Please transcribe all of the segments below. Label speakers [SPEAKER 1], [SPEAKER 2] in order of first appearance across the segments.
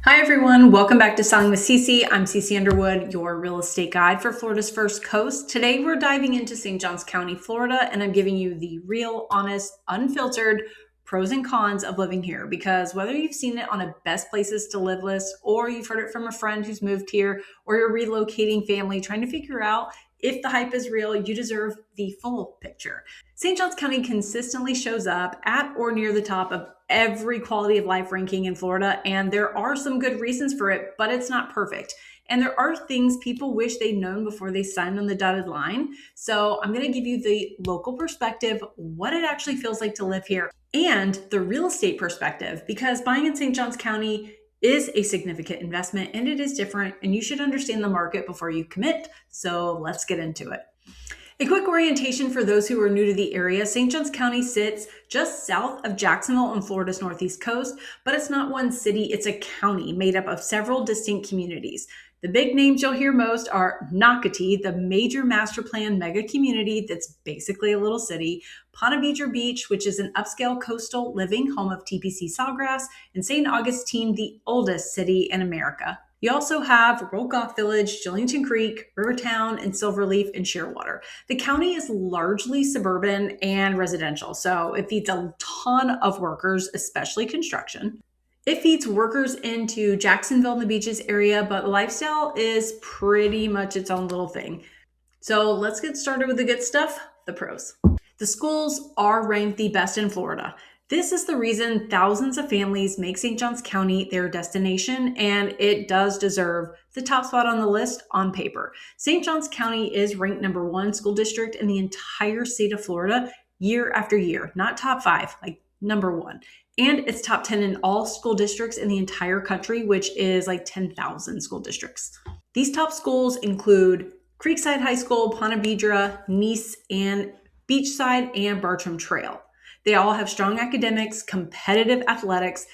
[SPEAKER 1] Hi everyone, welcome back to Selling with CC. I'm CC Underwood, your real estate guide for Florida's First Coast. Today we're diving into St. Johns County, Florida, and I'm giving you the real, honest, unfiltered pros and cons of living here. Because whether you've seen it on a best places to live list, or you've heard it from a friend who's moved here, or you're relocating family trying to figure out if the hype is real, you deserve the full picture. St. Johns County consistently shows up at or near the top of every quality of life ranking in Florida, and there are some good reasons for it, but it's not perfect. And there are things people wish they'd known before they signed on the dotted line. So I'm going to give you the local perspective, what it actually feels like to live here, and the real estate perspective, because buying in St. Johns County is a significant investment and it is different, and you should understand the market before you commit. So let's get into it. A quick orientation for those who are new to the area. St. Johns County sits just south of Jacksonville on Florida's northeast coast, but it's not one city, it's a county made up of several distinct communities. The big names you'll hear most are Nocatee, the major master plan mega community that's basically a little city, Ponte Vedra Beach, which is an upscale coastal living home of TPC Sawgrass, and St. Augustine, the oldest city in America. You also have Goff Village, Jillington Creek, RiverTown, and Silverleaf and Shearwater. The county is largely suburban and residential, so it feeds a ton of workers, especially construction. It feeds workers into Jacksonville and the beaches area, but lifestyle is pretty much its own little thing. So let's get started with the good stuff, the pros. The schools are ranked the best in Florida. This is the reason thousands of families make St. Johns County their destination, and it does deserve the top spot on the list on paper. St. Johns County is ranked number 1 school district in the entire state of Florida year after year, not top 5, like number 1. And it's top 10 in all school districts in the entire country, which is like 10,000 school districts. These top schools include Creekside High School, Ponte Vedra, Nice, and Beachside, and Bartram Trail. They all have strong academics, competitive athletics,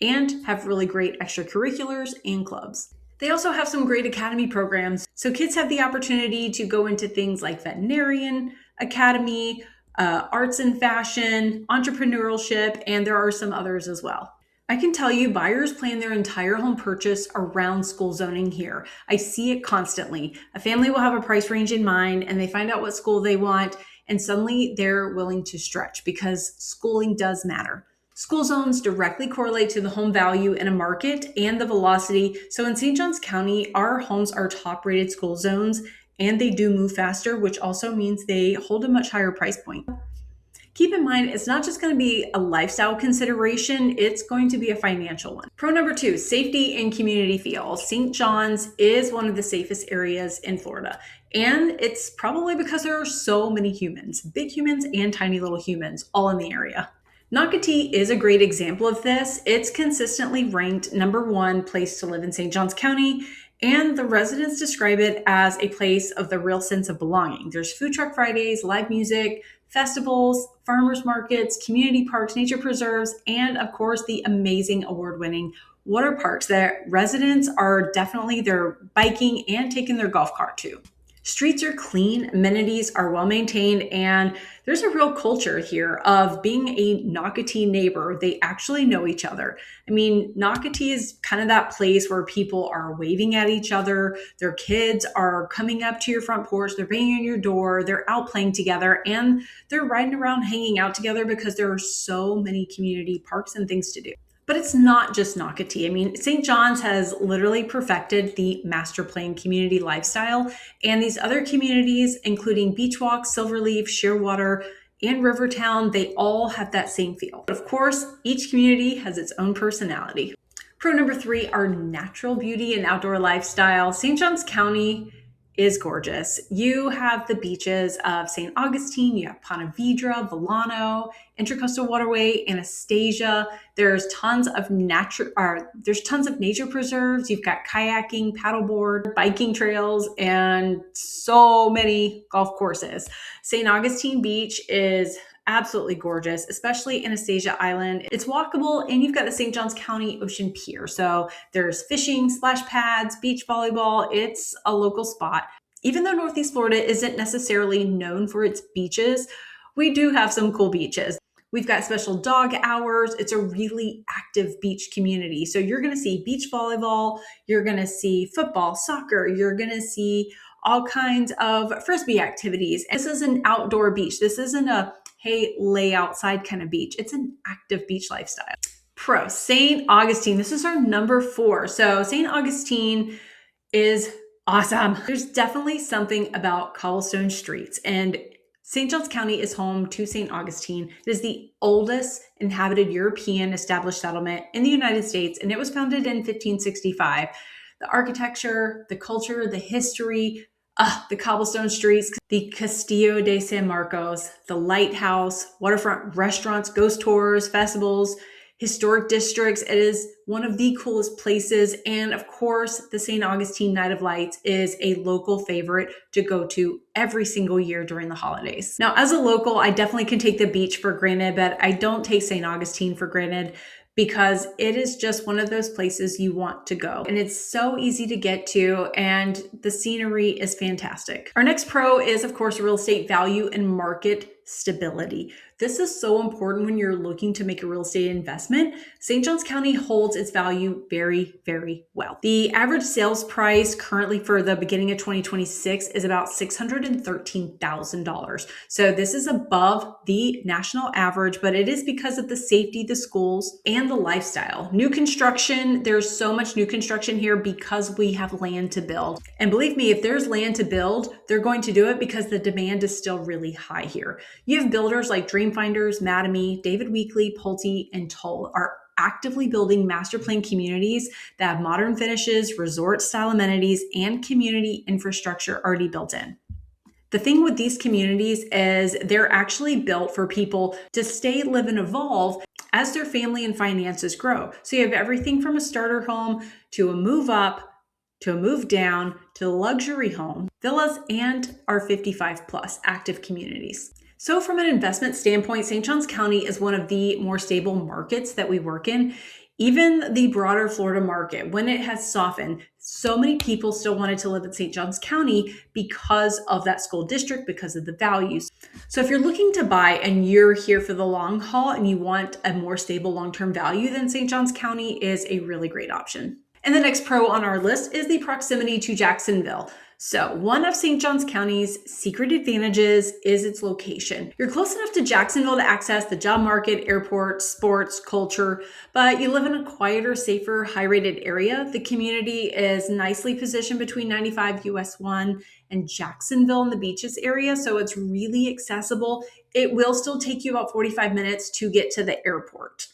[SPEAKER 1] and have really great extracurriculars and clubs. They also have some great academy programs, so kids have the opportunity to go into things like veterinarian academy, arts and fashion, entrepreneurship, and there are some others as well. I can tell you buyers plan their entire home purchase around school zoning here. I see it constantly. A family will have a price range in mind and they find out what school they want, and suddenly they're willing to stretch because schooling does matter. School zones directly correlate to the home value in a market and the velocity. So in St. Johns County, our homes are top rated school zones, and they do move faster, which also means they hold a much higher price point. Keep in mind, it's not just going to be a lifestyle consideration, it's going to be a financial one. Pro number 2, safety and community feel. St. John's is one of the safest areas in Florida, and it's probably because there are so many humans, big humans and tiny little humans, all in the area. Nocatee is a great example of this. It's consistently ranked number 1 place to live in St. Johns County, and the residents describe it as a place of the real sense of belonging. There's food truck Fridays, live music, festivals, farmers markets, community parks, nature preserves, and of course the amazing award-winning water parks that residents are definitely they're biking and taking their golf cart to. Streets are clean, amenities are well maintained, and there's a real culture here of being a Nocatee neighbor. They actually know each other. I mean, Nocatee is kind of that place where people are waving at each other. Their kids are coming up to your front porch. They're banging on your door. They're out playing together, and they're riding around hanging out together because there are so many community parks and things to do. But it's not just Nocatee. I mean, St. John's has literally perfected the master plan community lifestyle, and these other communities, including Beachwalk, Silverleaf, Shearwater, and RiverTown, they all have that same feel. But of course, each community has its own personality. Pro number 3 are natural beauty and outdoor lifestyle. St. Johns County is gorgeous. You have the beaches of St. Augustine, you have Ponte Vedra, Vilano, Intracoastal Waterway, Anastasia. There's tons of nature preserves. You've got kayaking, paddleboard, biking trails, and so many golf courses. St. Augustine Beach is absolutely gorgeous, especially Anastasia Island. It's walkable, and you've got the St. Johns County Ocean Pier. So there's fishing, splash pads, beach volleyball. It's a local spot. Even though Northeast Florida isn't necessarily known for its beaches, we do have some cool beaches. We've got special dog hours. It's a really active beach community. So you're going to see beach volleyball, you're going to see football, soccer, you're going to see all kinds of frisbee activities. This is an outdoor beach. This isn't a, hey, lay outside kind of beach. It's an active beach lifestyle. Pro, St. Augustine. This is our number 4. So St. Augustine is awesome. There's definitely something about cobblestone streets, and St. Johns County is home to St. Augustine. It is the oldest inhabited European established settlement in the United States, and it was founded in 1565. The architecture, the culture, the history, the cobblestone streets, the Castillo de San Marcos, the lighthouse, waterfront restaurants, ghost tours, festivals, historic districts. It is one of the coolest places. And of course, the St. Augustine Night of Lights is a local favorite to go to every single year during the holidays. Now, as a local, I definitely can take the beach for granted, but I don't take St. Augustine for granted because it is just one of those places you want to go. And it's so easy to get to, and the scenery is fantastic. Our next pro is, of course, real estate value and market stability. This is so important when you're looking to make a real estate investment. St. Johns County holds its value very, very well. The average sales price currently for the beginning of 2026 is about $613,000. So this is above the national average, but it is because of the safety, the schools, and the lifestyle. New construction, there's so much new construction here because we have land to build. And believe me, if there's land to build, they're going to do it because the demand is still really high here. You have builders like Dreamfinders, Mattamy, David Weekley, Pulte, and Toll are actively building master plan communities that have modern finishes, resort-style amenities, and community infrastructure already built in. The thing with these communities is they're actually built for people to stay, live, and evolve as their family and finances grow. So you have everything from a starter home to a move up, to a move down, to a luxury home, villas, and our 55 plus active communities. So from an investment standpoint, St. Johns County is one of the more stable markets that we work in. Even the broader Florida market, when it has softened, so many people still wanted to live in St. Johns County because of that school district, because of the values. So if you're looking to buy and you're here for the long haul and you want a more stable long-term value, then St. Johns County is a really great option. And the next pro on our list is the proximity to Jacksonville. So one of St. Johns County's secret advantages is its location. You're close enough to Jacksonville to access the job market, airport, sports, culture, but you live in a quieter, safer, high-rated area. The community is nicely positioned between 95 US 1 and Jacksonville in the beaches area, so it's really accessible. It will still take you about 45 minutes to get to the airport.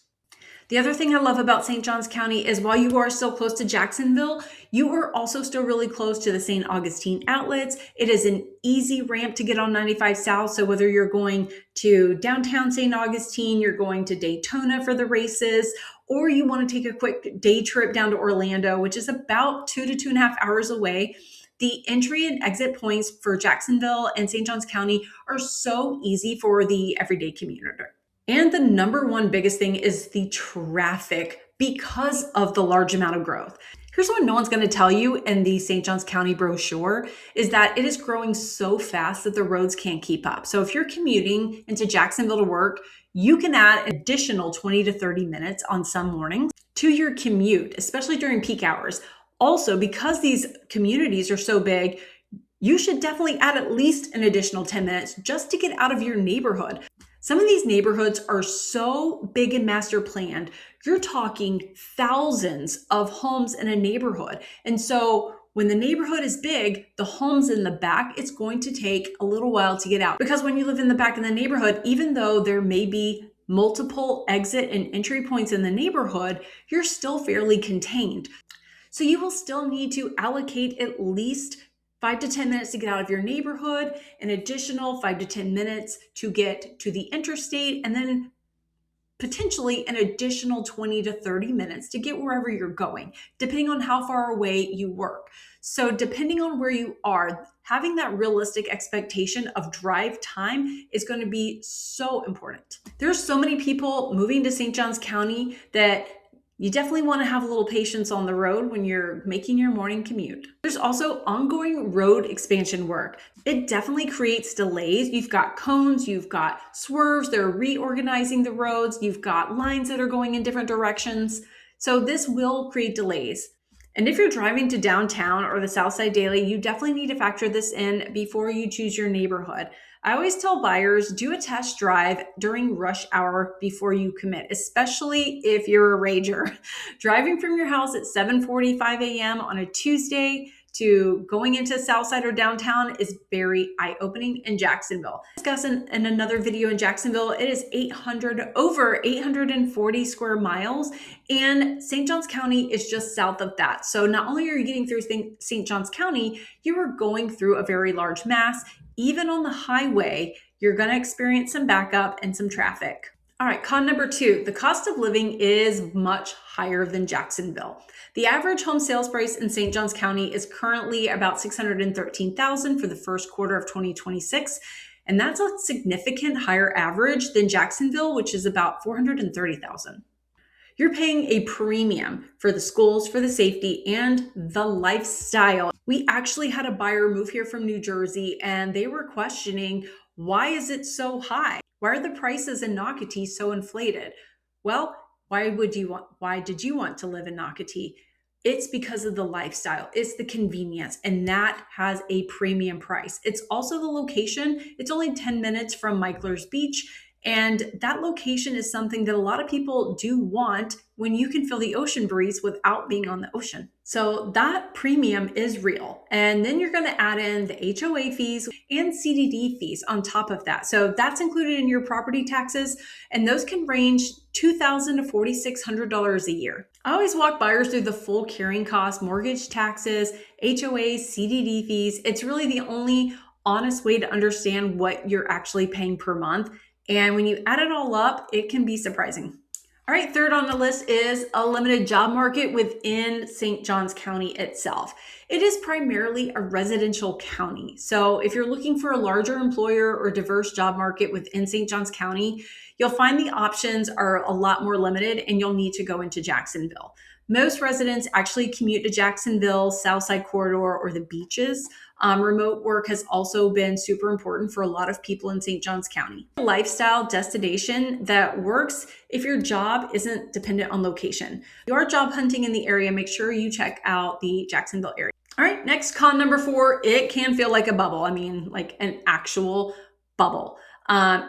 [SPEAKER 1] The other thing I love about St. Johns County is while you are still close to Jacksonville, you are also still really close to the St. Augustine outlets. It is an easy ramp to get on 95 South. So whether you're going to downtown St. Augustine, you're going to Daytona for the races, or you want to take a quick day trip down to Orlando, which is about 2 to 2.5 hours away, the entry and exit points for Jacksonville and St. Johns County are so easy for the everyday commuter. And the number one biggest thing is the traffic because of the large amount of growth. Here's what no one's going to tell you in the St. Johns County brochure is that it is growing so fast that the roads can't keep up. So if you're commuting into Jacksonville to work, you can add an additional 20 to 30 minutes on some mornings to your commute, especially during peak hours. Also, because these communities are so big, you should definitely add at least an additional 10 minutes just to get out of your neighborhood. Some of these neighborhoods are so big and master planned, you're talking thousands of homes in a neighborhood. And so when the neighborhood is big, the homes in the back, it's going to take a little while to get out. Because when you live in the back of the neighborhood, even though there may be multiple exit and entry points in the neighborhood, you're still fairly contained. So you will still need to allocate at least 5 to 10 minutes to get out of your neighborhood, an additional 5 to 10 minutes to get to the interstate, and then potentially an additional 20 to 30 minutes to get wherever you're going, depending on how far away you work. So depending on where you are, having that realistic expectation of drive time is going to be so important. There's so many people moving to St. Johns County that You definitely want to have a little patience on the road when you're making your morning commute. There's also ongoing road expansion work. It definitely creates delays. You've got cones, you've got swerves, they're reorganizing the roads, you've got lines that are going in different directions. So this will create delays. And if you're driving to downtown or the Southside Daily, you definitely need to factor this in before you choose your neighborhood. I always tell buyers, do a test drive during rush hour before you commit, especially if you're a rager. Driving from your house at 7:45 a.m. on a Tuesday to going into Southside or downtown is very eye-opening in Jacksonville. Discuss in another video in Jacksonville, it is over 840 square miles, and St. Johns County is just south of that. So not only are you getting through St. Johns County, you are going through a very large mass. Even on the highway, you're going to experience some backup and some traffic. All right, con number 2, the cost of living is much higher than Jacksonville. The average home sales price in St. Johns County is currently about $613,000 for the first quarter of 2026. And that's a significant higher average than Jacksonville, which is about $430,000. You're paying a premium for the schools, for the safety, and the lifestyle. We actually had a buyer move here from New Jersey, and they were questioning, why is it so high? Why are the prices in Nocatee so inflated? Well, why did you want to live in Nocatee? It's because of the lifestyle. It's the convenience, and that has a premium price. It's also the location. It's only 10 minutes from Michler's Beach. And that location is something that a lot of people do want when you can feel the ocean breeze without being on the ocean. So that premium is real. And then you're going to add in the HOA fees and CDD fees on top of that. So that's included in your property taxes, and those can range $2,000 to $4,600 a year. I always walk buyers through the full carrying cost, mortgage taxes, HOA, CDD fees. It's really the only honest way to understand what you're actually paying per month. And when you add it all up, it can be surprising. All right, third on the list is a limited job market within St. Johns County itself. It is primarily a residential county. So if you're looking for a larger employer or diverse job market within St. Johns County, you'll find the options are a lot more limited, and you'll need to go into Jacksonville. Most residents actually commute to Jacksonville, Southside Corridor, or the beaches. Remote work has also been super important for a lot of people in St. Johns County. A lifestyle destination that works if your job isn't dependent on location. If you are job hunting in the area, make sure you check out the Jacksonville area. All right, next, con number 4, it can feel like a bubble. I mean, like an actual bubble.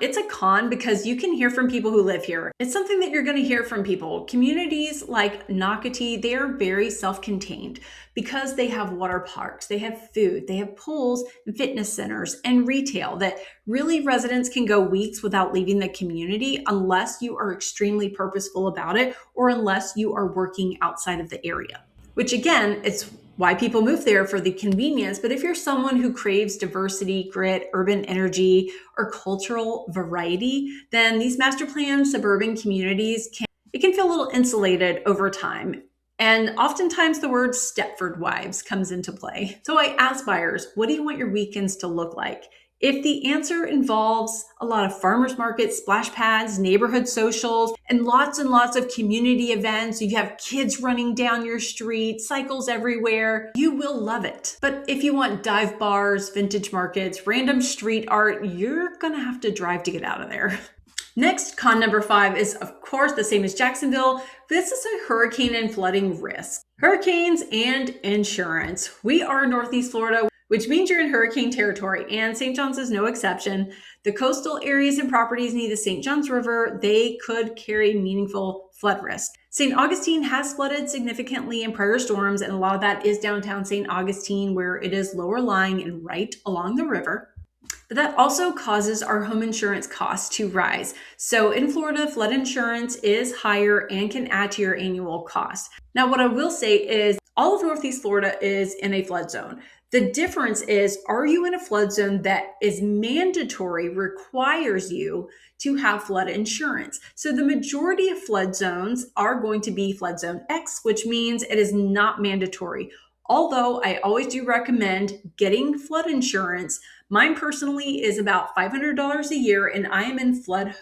[SPEAKER 1] It's a con because you can hear from people who live here. It's something that you're going to hear from people. Communities like Nocatee, they are very self-contained because they have water parks, they have food, they have pools and fitness centers and retail that really residents can go weeks without leaving the community unless you are extremely purposeful about it or unless you are working outside of the area. Which again, it's why people move there, for the convenience. But if you're someone who craves diversity, grit, urban energy, or cultural variety, then these master plan suburban communities can feel a little insulated over time. And oftentimes the word Stepford wives comes into play. So I ask buyers, what do you want your weekends to look like? If the answer involves a lot of farmers markets, splash pads, neighborhood socials, and lots of community events, you have kids running down your street, cycles everywhere, you will love it. But if you want dive bars, vintage markets, random street art, you're gonna have to drive to get out of there. Next, con number 5 is, of course, the same as Jacksonville. This is a hurricane and flooding risk. Hurricanes and insurance. We are Northeast Florida, which means you're in hurricane territory, and St. John's is no exception. The coastal areas and properties near the St. John's River, they could carry meaningful flood risk. St. Augustine has flooded significantly in prior storms, and a lot of that is downtown St. Augustine, where it is lower lying and right along the river. But that also causes our home insurance costs to rise. So in Florida, flood insurance is higher and can add to your annual cost. Now, what I will say is all of Northeast Florida is in a flood zone. The difference is, are you in a flood zone that is mandatory, requires you to have flood insurance? So the majority of flood zones are going to be flood zone X, which means it is not mandatory. Although I always do recommend getting flood insurance. Mine personally is about $500 a year, and I am in flood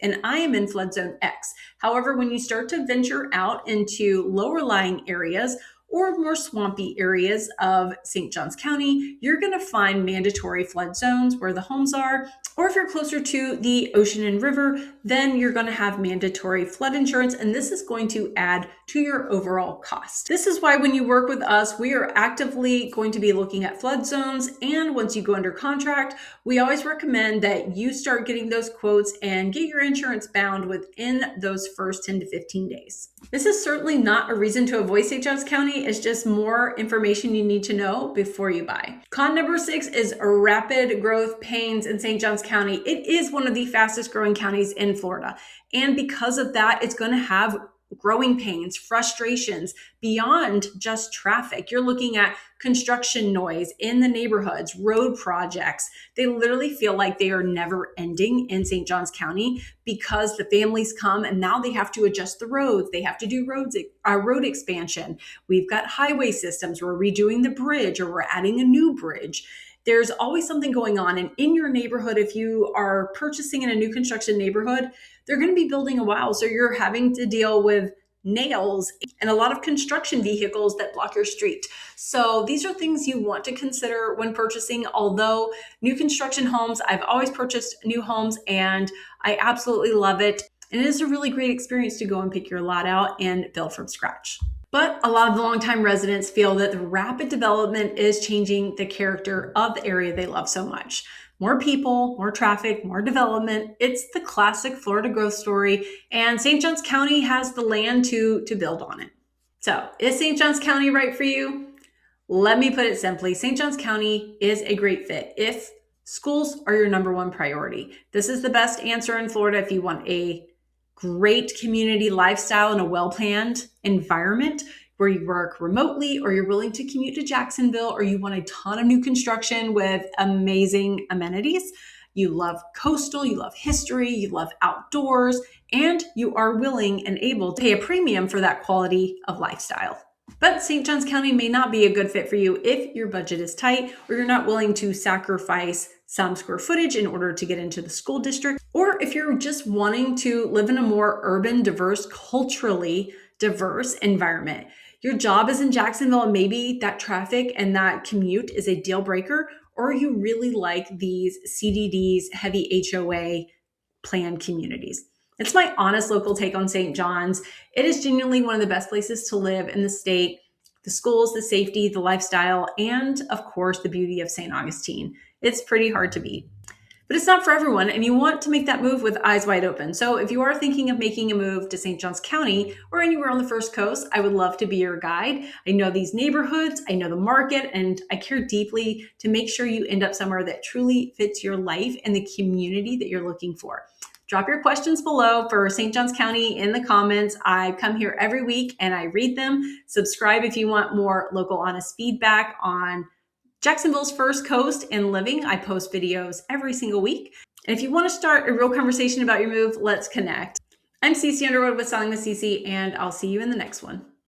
[SPEAKER 1] and I am in flood zone X. However, when you start to venture out into lower lying areas or more swampy areas of St. Johns County, you're going to find mandatory flood zones where the homes are. Or if you're closer to the ocean and river, then you're going to have mandatory flood insurance, and this is going to add to your overall cost. This is why when you work with us, we are actively going to be looking at flood zones, and once you go under contract, we always recommend that you start getting those quotes and get your insurance bound within those first 10 to 15 days. This is certainly not a reason to avoid St. Johns County. It's just more information you need to know before you buy. Con number 6 is rapid growth pains in St. Johns County. It is one of the fastest growing counties in Florida. And because of that, it's going to have growing pains, frustrations beyond just traffic. You're looking at construction noise in the neighborhoods, road projects. They literally feel like they are never ending in St. Johns County because the families come and now they have to adjust the roads. They have to do road expansion. We've got highway systems. We're redoing the bridge or we're adding a new bridge. There's always something going on. And in your neighborhood, if you are purchasing in a new construction neighborhood, they're going to be building a while. So you're having to deal with nails and a lot of construction vehicles that block your street. So these are things you want to consider when purchasing. Although new construction homes, I've always purchased new homes and I absolutely love it. And it is a really great experience to go and pick your lot out and build from scratch. But a lot of the longtime residents feel that the rapid development is changing the character of the area they love so much. More people, more traffic, more development. It's the classic Florida growth story, and St. Johns County has the land to build on it. So is St. Johns County right for you? Let me put it simply. St. Johns County is a great fit if schools are your number one priority. This is the best answer in Florida if you want a great community lifestyle and a well-planned environment where you work remotely or you're willing to commute to Jacksonville or you want a ton of new construction with amazing amenities. You love coastal, you love history, you love outdoors, and you are willing and able to pay a premium for that quality of lifestyle. But St. Johns County may not be a good fit for you if your budget is tight or you're not willing to sacrifice some square footage in order to get into the school district, or if you're just wanting to live in a more urban, diverse, culturally diverse environment. Your job is in Jacksonville and maybe that traffic and that commute is a deal breaker, or you really like these CDDs, heavy HOA planned communities. It's my honest local take on St. John's. It is genuinely one of the best places to live in the state. The schools, the safety, the lifestyle, and of course, the beauty of St. Augustine. It's pretty hard to beat. But it's not for everyone, and you want to make that move with eyes wide open. So if you are thinking of making a move to St. Johns County or anywhere on the First Coast, I would love to be your guide. I know these neighborhoods, I know the market, and I care deeply to make sure you end up somewhere that truly fits your life and the community that you're looking for. Drop your questions below for St. Johns County in the comments. I come here every week and I read them. Subscribe if you want more local honest feedback on Jacksonville's First Coast and living. I post videos every single week. And if you want to start a real conversation about your move, let's connect. I'm CC Underwood with Selling with CC, and I'll see you in the next one.